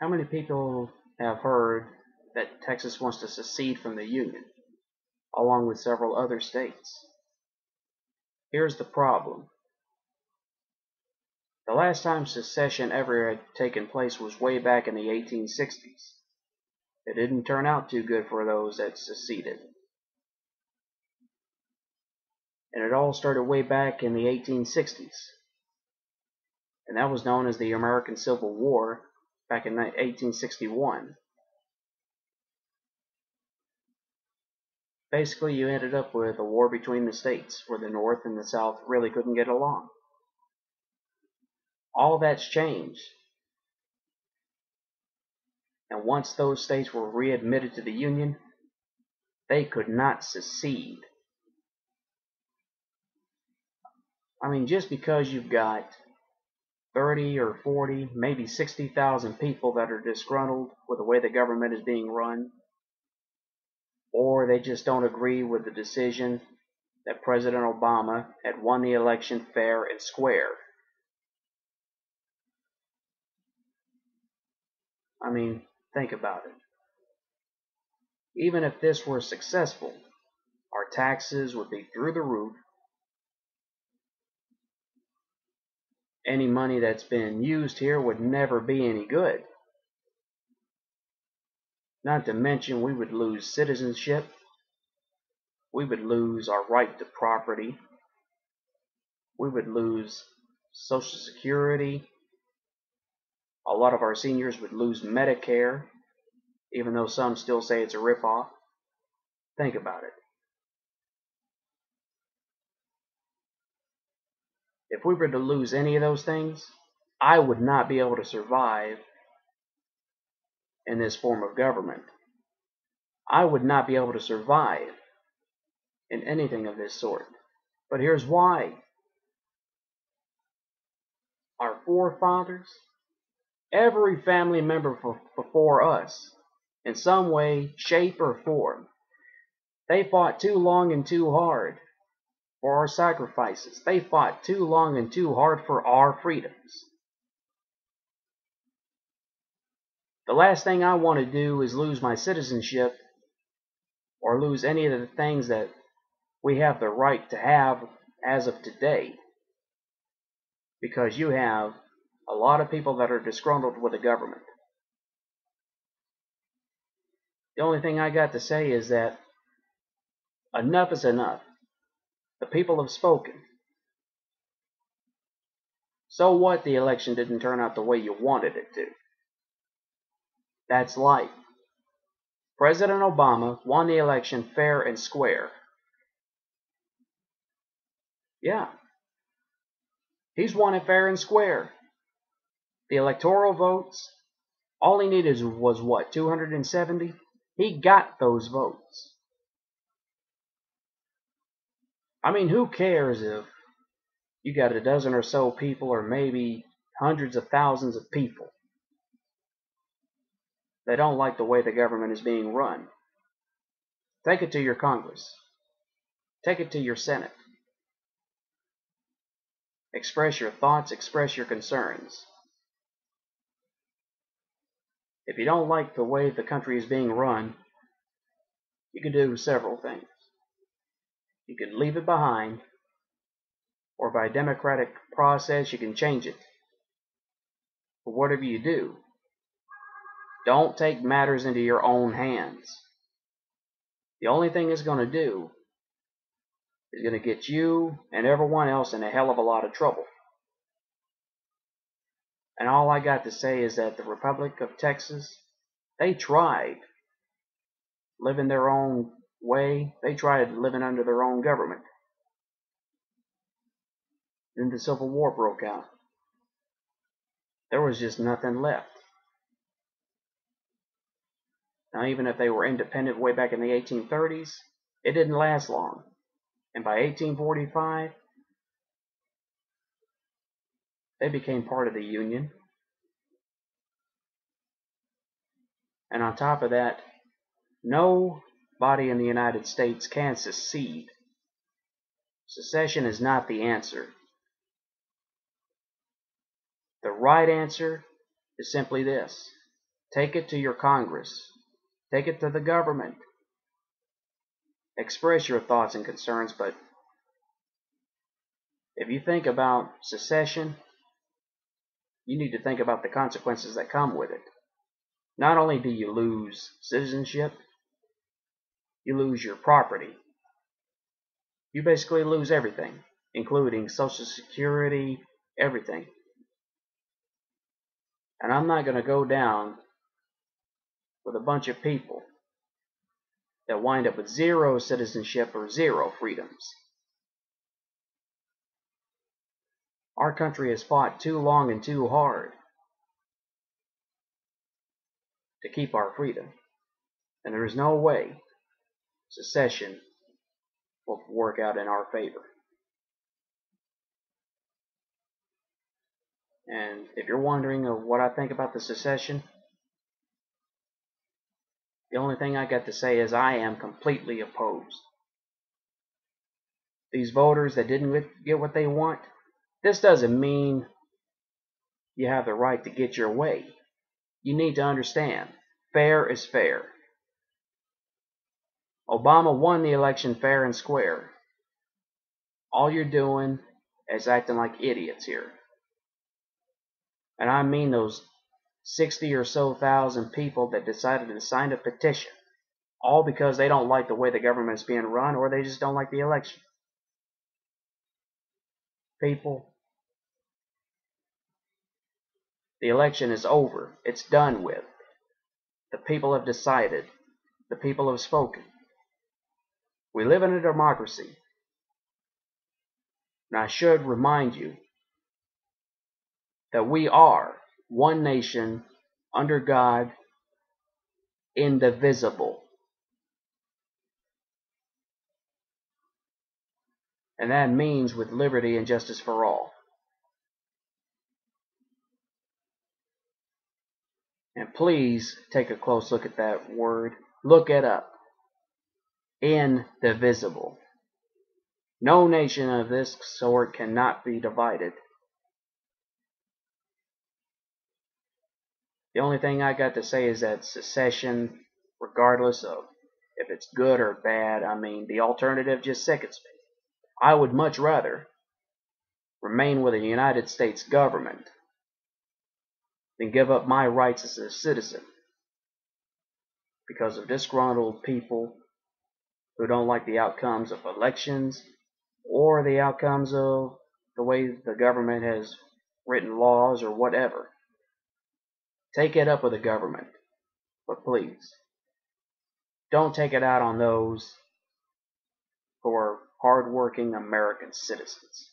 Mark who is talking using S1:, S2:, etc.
S1: How many people have heard that Texas wants to secede from the Union, along with several other states? Here's the problem. The last time secession ever had taken place was way back in the 1860s. It didn't turn out too good for those that seceded. And it all started way back in the 1860s. And that was known as the American Civil War back in 1861. Basically, you ended up with a war between the states where the North and the South really couldn't get along. All that's changed. And once those states were readmitted to the Union, they could not secede. I mean, just because you've got 30 or 40, maybe 60,000 people that are disgruntled with the way the government is being run, or they just don't agree with the decision that President Obama had won the election fair and square. I mean, think about it. Even if this were successful, our taxes would be through the roof. Any money that's been used here would never be any good. Not to mention we would lose citizenship. We would lose our right to property. We would lose Social Security. A lot of our seniors would lose Medicare, even though some still say it's a ripoff. Think about it. If we were to lose any of those things, I would not be able to survive in this form of government. I would not be able to survive in anything of this sort. But here's why. Our forefathers, every family member before us, in some way, shape, or form, they fought too long and too hard for our sacrifices. They fought too long and too hard for our freedoms. The last thing I want to do is lose my citizenship or lose any of the things that we have the right to have as of today, because you have a lot of people that are disgruntled with the government. The only thing I got to say is that enough is enough. The people have spoken. So what the election didn't turn out the way you wanted it to? That's life. President Obama won the election fair and square. Yeah. He's won it fair and square. The electoral votes, all he needed was what, 270? He got those votes. I mean, who cares if you got a dozen or so people, or maybe hundreds of thousands of people that don't like the way the government is being run? Take it to your Congress. Take it to your Senate. Express your thoughts, express your concerns. If you don't like the way the country is being run, you can do several things. You can leave it behind, or by democratic process you can change it. But whatever you do, don't take matters into your own hands. The only thing it's going to do is going to get you and everyone else in a hell of a lot of trouble. And all I got to say is that the Republic of Texas, they tried living their own way. They tried living under their own government. Then the Civil War broke out. There was just nothing left. Now, even if they were independent way back in the 1830s, it didn't last long. And by 1845, they became part of the Union. And on top of that, nobody in the United States can secede. Secession is not the answer. The right answer is simply this: Take it to your Congress. Take it to the government. Express your thoughts and concerns, but if you think about secession, you need to think about the consequences that come with it. Not only do you lose citizenship, you lose your property. You basically lose everything, including Social Security, everything. And I'm not going to go down with a bunch of people that wind up with zero citizenship or zero freedoms. Our country has fought too long and too hard to keep our freedom. And there is no way secession will work out in our favor. And if you're wondering what I think about the secession, the only thing I got to say is I am completely opposed. These voters that didn't get what they want, this doesn't mean you have the right to get your way. You need to understand, fair is fair. Obama won the election fair and square. All you're doing is acting like idiots here. And I mean those 60 or so thousand people that decided to sign a petition, all because they don't like the way the government is being run, or they just don't like the election. People, the election is over. It's done with. The people have decided. The people have spoken. We live in a democracy. And I should remind you that we are one nation under God, indivisible. And that means with liberty and justice for all. And please take a close look at that word. Look it up. Indivisible. No nation of this sort cannot be divided. The only thing I got to say is that secession, regardless of if it's good or bad, I mean, the alternative just sickens me. I would much rather remain with the United States government than give up my rights as a citizen because of disgruntled people who don't like the outcomes of elections or the outcomes of the way the government has written laws or whatever. Take it up with the government, but please, don't take it out on those who are hardworking American citizens.